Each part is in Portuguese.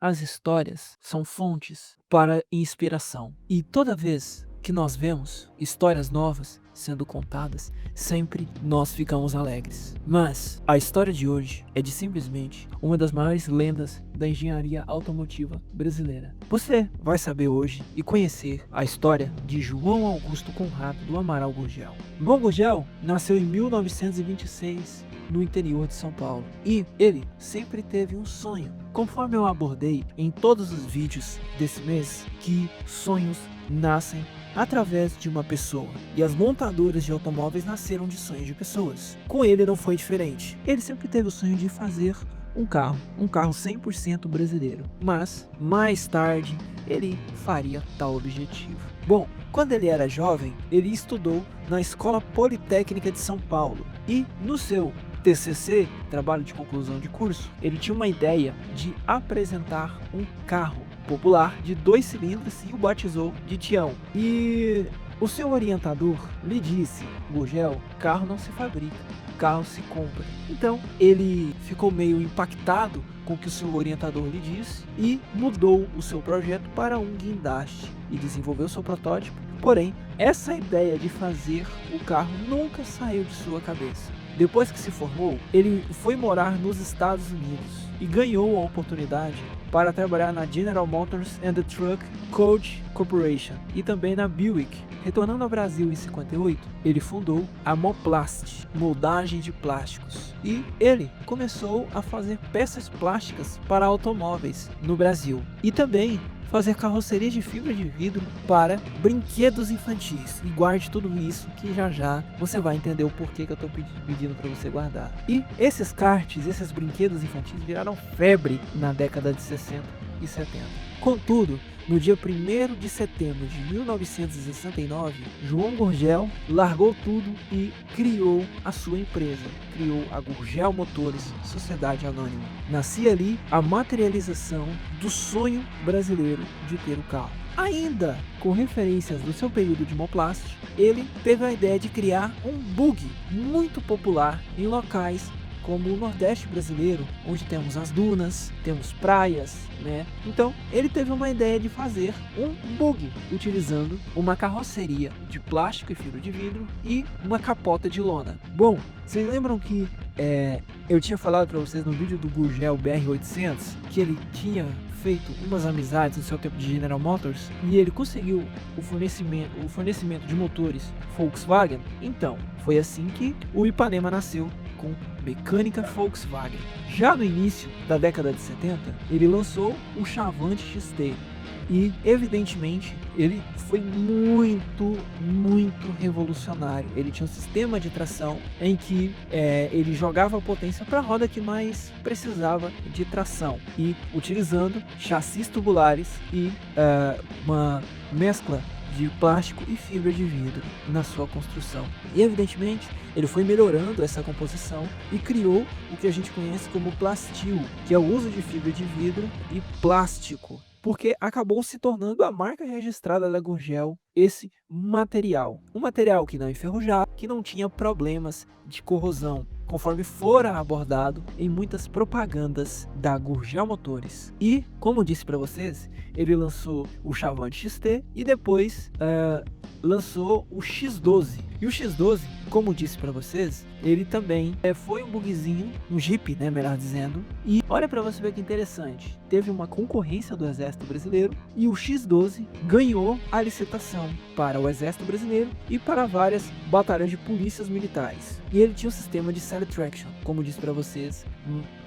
as histórias são fontes para inspiração. E toda vez que nós vemos histórias novas sendo contadas, sempre nós ficamos alegres. Mas a história de hoje é de simplesmente uma das maiores lendas da engenharia automotiva brasileira. Você vai saber hoje e conhecer a história de João Augusto Conrado do Amaral Gurgel. João Gurgel nasceu em 1926 no interior de São Paulo, e ele sempre teve um sonho. Conforme eu abordei em todos os vídeos desse mês, que sonhos nascem através de uma pessoa, e as montadoras de automóveis nasceram de sonhos de pessoas. Com ele não foi diferente. Ele sempre teve o sonho de fazer um carro 100% brasileiro, mas mais tarde ele faria tal objetivo. Bom, quando ele era jovem, ele estudou na Escola Politécnica de São Paulo, e no seu TCC, trabalho de conclusão de curso, ele tinha uma ideia de apresentar um carro popular de 2 cilindros e o batizou de Tião. E o seu orientador lhe disse: Gurgel, carro não se fabrica, carro se compra. Então ele ficou meio impactado com o que o seu orientador lhe disse e mudou o seu projeto para um guindaste e desenvolveu seu protótipo. Porém, essa ideia de fazer o carro nunca saiu de sua cabeça. Depois que se formou, ele foi morar nos Estados Unidos e ganhou a oportunidade para trabalhar na General Motors and Truck Coach Corporation e também na Buick. Retornando ao Brasil em 58, ele fundou a Moplast, moldagem de plásticos, e ele começou a fazer peças plásticas para automóveis no Brasil e também fazer carroceria de fibra de vidro para brinquedos infantis. E guarde tudo isso que já já você vai entender o porquê que eu estou pedindo para você guardar. E esses karts, esses brinquedos infantis viraram febre na década de 60 e 70. Contudo, no dia 1º de setembro de 1969, João Gurgel largou tudo e criou a sua empresa. Criou a Gurgel Motores, Sociedade Anônima. Nascia ali a materialização do sonho brasileiro de ter o carro. Ainda com referências do seu período de Moplast, ele teve a ideia de criar um buggy muito popular em locais como o Nordeste brasileiro, onde temos as dunas, temos praias, né? Então, ele teve uma ideia de fazer um buggy, utilizando uma carroceria de plástico e fibra de vidro e uma capota de lona. Bom, vocês lembram que eu tinha falado para vocês no vídeo do Gurgel BR800 que ele tinha feito umas amizades no seu tempo de General Motors e ele conseguiu o fornecimento de motores Volkswagen? Então, foi assim que o Ipanema nasceu, com mecânica Volkswagen. Já no início da década de 70, ele lançou o Chavante XT e, evidentemente, ele foi muito revolucionário. Ele tinha um sistema de tração em que ele jogava a potência para a roda que mais precisava de tração e utilizando chassis tubulares e uma mescla de plástico e fibra de vidro na sua construção. E evidentemente ele foi melhorando essa composição e criou o que a gente conhece como Plastil, que é o uso de fibra de vidro e plástico, porque acabou se tornando a marca registrada da Gurgel esse material. Um material que não enferrujava, que não tinha problemas de corrosão, conforme fora abordado em muitas propagandas da Gurgel Motores. E, como disse para vocês, ele lançou o Chavante XT e depois lançou o X12. E o X12, como disse para vocês, ele também foi um bugzinho, um Jeep, né, melhor dizendo. E olha para você ver que interessante, teve uma concorrência do Exército Brasileiro e o X12 ganhou a licitação para o Exército Brasileiro e para várias batalhas de polícias militares. E ele tinha um sistema de Side Traction, como disse para vocês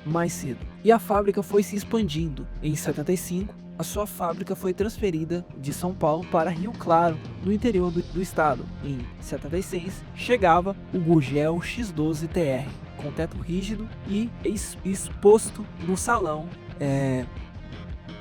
mais cedo. E a fábrica foi se expandindo. Em 75, a sua fábrica foi transferida de São Paulo para Rio Claro, no interior do estado. Em 76, chegava o Gurgel X12 TR, com teto rígido e exposto no salão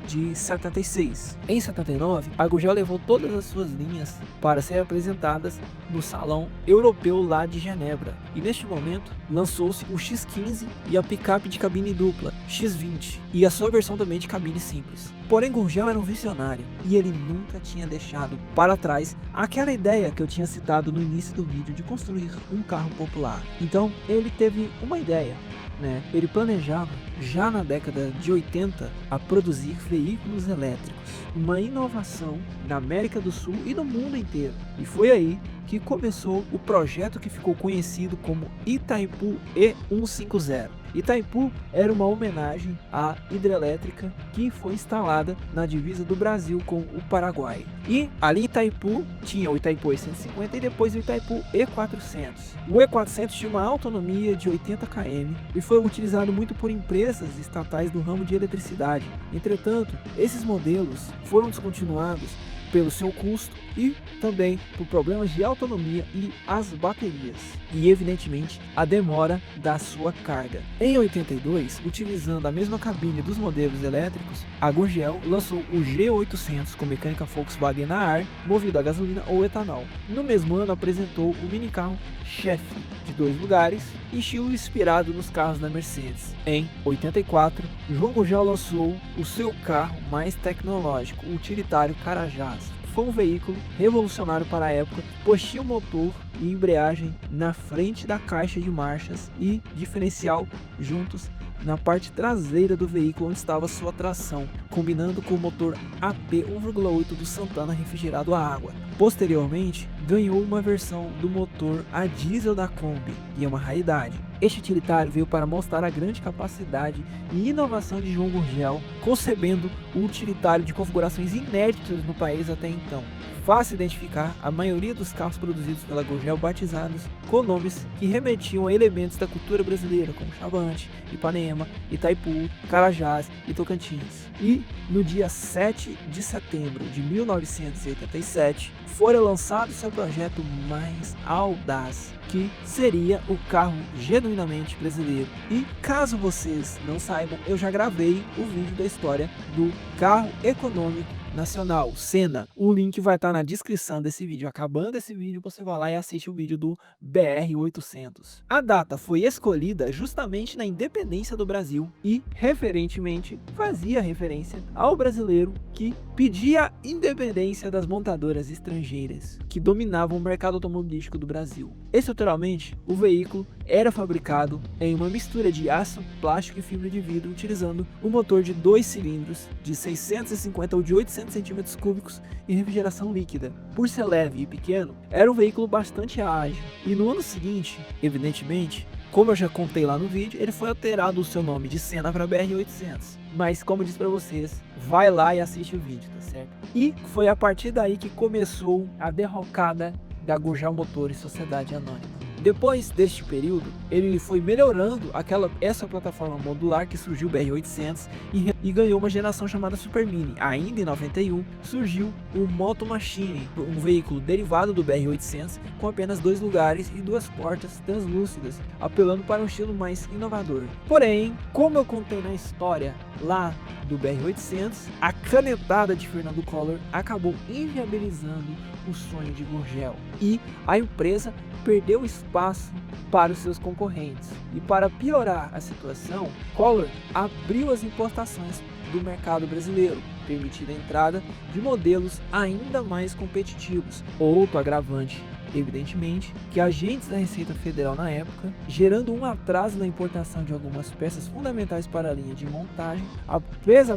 de 76. Em 79, a Gurgel levou todas as suas linhas para serem apresentadas no Salão Europeu lá de Genebra. E neste momento, lançou-se o X15 e a picape de cabine dupla, X20, e a sua versão também de cabine simples. Porém, Gurgel era um visionário e ele nunca tinha deixado para trás aquela ideia que eu tinha citado no início do vídeo de construir um carro popular. Então, ele teve uma ideia, né? Ele planejava já na década de 80 a produzir veículos elétricos, uma inovação na América do Sul e no mundo inteiro. E foi aí que começou o projeto que ficou conhecido como Itaipu E150. Itaipu era uma homenagem à hidrelétrica que foi instalada na divisa do Brasil com o Paraguai. E ali em Itaipu tinha o Itaipu E150 e depois o Itaipu E400. O E400 tinha uma autonomia de 80 km e foi utilizado muito por empresas estatais do ramo de eletricidade. Entretanto, esses modelos foram descontinuados pelo seu custo e também por problemas de autonomia e as baterias, e evidentemente a demora da sua carga. Em 82, utilizando a mesma cabine dos modelos elétricos, a Gurgel lançou o G800 com mecânica Volkswagen na ar, movido a gasolina ou etanol. No mesmo ano apresentou o minicarro Chefe, de 2 lugares, estilo inspirado nos carros da Mercedes. Em 84, João Gurgel lançou o seu carro mais tecnológico, o utilitário Carajás. Foi um veículo revolucionário para a época, pois tinha um motor e embreagem na frente da caixa de marchas e diferencial juntos na parte traseira do veículo onde estava sua tração, combinando com o motor AP 1.8 do Santana refrigerado a água. Posteriormente, ganhou uma versão do motor a diesel da Kombi, e é uma raridade. Este utilitário veio para mostrar a grande capacidade e inovação de João Gurgel, concebendo o utilitário de configurações inéditas no país até então. Fácil identificar a maioria dos carros produzidos pela Gurgel batizados com nomes que remetiam a elementos da cultura brasileira, como Chavante, Ipanema, Itaipu, Carajás e Tocantins. E no dia 7 de setembro de 1987, fora lançado seu projeto mais audaz, que seria o carro genuinamente brasileiro. E caso vocês não saibam, eu já gravei o vídeo da história do carro econômico nacional, Senna. O link vai estar na descrição desse vídeo. Acabando esse vídeo, você vai lá e assiste o vídeo do BR-800. A data foi escolhida justamente na independência do Brasil e, referentemente, fazia referência ao brasileiro que pedia a independência das montadoras estrangeiras que dominavam o mercado automobilístico do Brasil. Estruturalmente, o veículo era fabricado em uma mistura de aço, plástico e fibra de vidro, utilizando um motor de 2 cilindros de 650 ou de 800 centímetros cúbicos e refrigeração líquida. Por ser leve e pequeno, era um veículo bastante ágil. E no ano seguinte, evidentemente, como eu já contei lá no vídeo, ele foi alterado o seu nome de Senna para BR-800. Mas como eu disse para vocês, vai lá e assiste o vídeo, tá certo? E foi a partir daí que começou a derrocada da Gurgel Motores Sociedade Anônima. Depois deste período, ele foi melhorando essa plataforma modular que surgiu o BR-800 e ganhou uma geração chamada Super Mini. Ainda em 91, surgiu o Moto Machine, um veículo derivado do BR-800 com apenas 2 lugares e 2 portas translúcidas, apelando para um estilo mais inovador. Porém, como eu contei na história lá do BR-800, a canetada de Fernando Collor acabou inviabilizando o sonho de Gurgel e a empresa perdeu espaço para os seus concorrentes. E para piorar a situação, Collor abriu as importações do mercado brasileiro, permitindo a entrada de modelos ainda mais competitivos. Outro agravante, evidentemente, que agentes da Receita Federal na época, gerando um atraso na importação de algumas peças fundamentais para a linha de montagem, a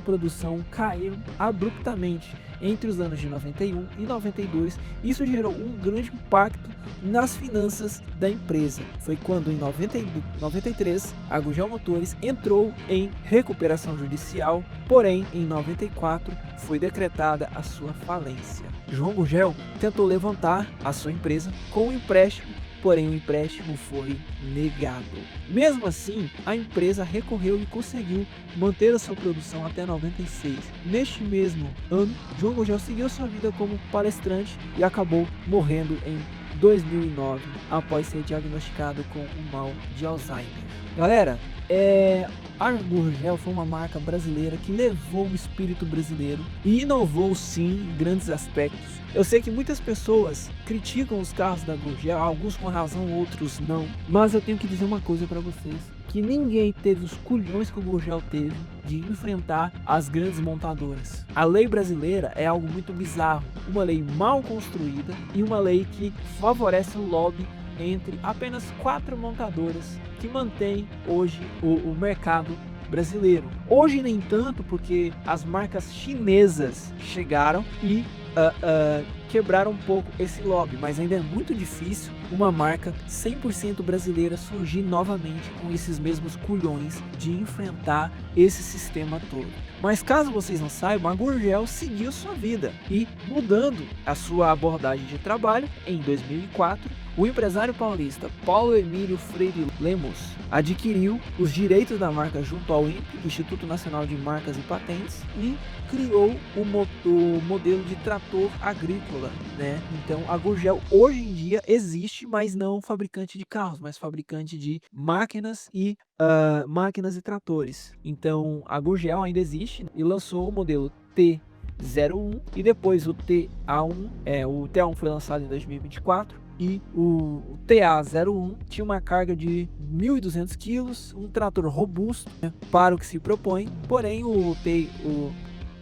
produção caiu abruptamente entre os anos de 91 e 92. Isso gerou um grande impacto nas finanças da empresa. Foi quando em 93 a Gurgel Motores entrou em recuperação judicial, porém em 94 foi decretada a sua falência. João Gurgel tentou levantar a sua empresa com um empréstimo, porém o empréstimo foi negado. Mesmo assim, a empresa recorreu e conseguiu manter a sua produção até 96. Neste mesmo ano, João Gurgel seguiu sua vida como palestrante e acabou morrendo em 2009, após ser diagnosticado com um mal de Alzheimer. Galera, a Gurgel foi uma marca brasileira que levou o espírito brasileiro e inovou sim em grandes aspectos. Eu sei que muitas pessoas criticam os carros da Gurgel, alguns com razão, outros não, mas eu tenho que dizer uma coisa para vocês, que ninguém teve os culhões que o Gurgel teve de enfrentar as grandes montadoras. A lei brasileira é algo muito bizarro, uma lei mal construída e uma lei que favorece o lobby entre apenas 4 montadoras que mantém hoje o mercado brasileiro. Hoje nem tanto, porque as marcas chinesas chegaram e quebraram um pouco esse lobby, mas ainda é muito difícil uma marca 100% brasileira surgir novamente com esses mesmos culhões de enfrentar esse sistema todo. Mas caso vocês não saibam, a Gurgel seguiu sua vida e, mudando a sua abordagem de trabalho, em 2004, o empresário paulista Paulo Emílio Freire Lemos adquiriu os direitos da marca junto ao INPE, Instituto Nacional de Marcas e Patentes, e criou o modelo de trator agrícola, né? Então a Gurgel hoje em dia existe, mas não fabricante de carros, mas fabricante de máquinas e tratores. Então a Gurgel ainda existe e lançou o modelo T01 e depois o TA1. O TA1 foi lançado em 2024. E o TA01 tinha uma carga de 1.200 kg, um trator robusto, né, para o que se propõe, porém o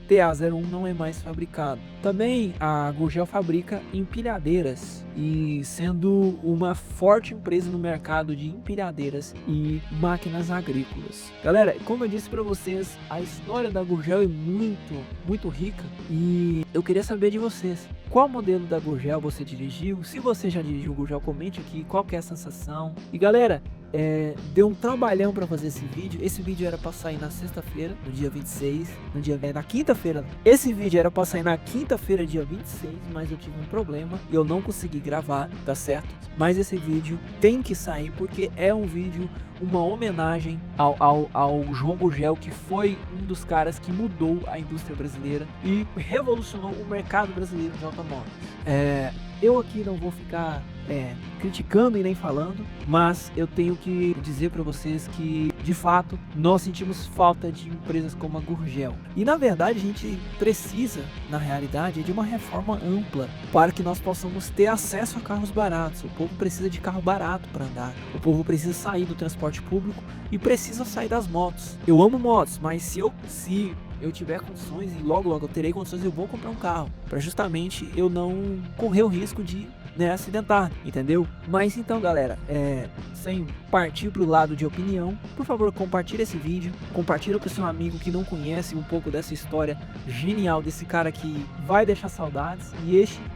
TA01 não é mais fabricado. Também a Gurgel fabrica empilhadeiras, e sendo uma forte empresa no mercado de empilhadeiras e máquinas agrícolas. Galera, como eu disse para vocês, a história da Gurgel é muito rica, e eu queria saber de vocês. Qual modelo da Gurgel você dirigiu? Se você já dirigiu Gurgel, comente aqui qual que é a sensação. E galera, deu um trabalhão para fazer esse vídeo. Esse vídeo era para sair na sexta-feira, no dia 26, na quinta-feira. Esse vídeo era para sair na quinta-feira, dia 26, mas eu tive um problema e eu não consegui gravar, tá certo? Mas esse vídeo tem que sair porque é um vídeo, uma homenagem ao João Gurgel, que foi um dos caras que mudou a indústria brasileira e revolucionou o mercado brasileiro de automóveis. Eu aqui não vou ficar criticando e nem falando, mas eu tenho que dizer para vocês que, de fato, nós sentimos falta de empresas como a Gurgel. E na verdade a gente precisa, na realidade, de uma reforma ampla para que nós possamos ter acesso a carros baratos. O povo precisa de carro barato para andar. O povo precisa sair do transporte público e precisa sair das motos. Eu amo motos, mas se eu tiver condições, e logo eu terei condições, eu vou comprar um carro, para justamente eu não correr o risco de acidentar, entendeu? Mas então, galera, sem partir pro lado de opinião, por favor, compartilhe esse vídeo, compartilhe para o seu amigo que não conhece um pouco dessa história genial desse cara que vai deixar saudades.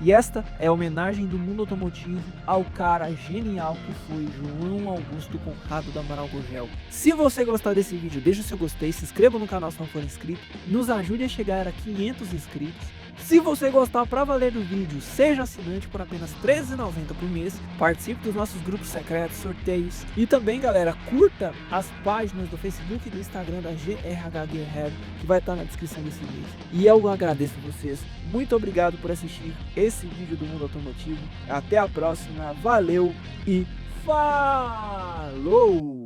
E esta é a homenagem do mundo automotivo ao cara genial que foi João Augusto Conrado do Amaral Gurgel. Se você gostar desse vídeo, deixa o seu gostei, se inscreva no canal se não for inscrito, nos ajude a chegar a 500 inscritos. Se você gostar pra valer do vídeo, seja assinante por apenas R$ 13,90 por mês, participe dos nossos grupos secretos, sorteios, e também, galera, curta as páginas do Facebook e do Instagram da GRH Gearhead, que vai estar na descrição desse vídeo. E eu agradeço a vocês, muito obrigado por assistir esse vídeo do Mundo Automotivo. Até a próxima, valeu e falou!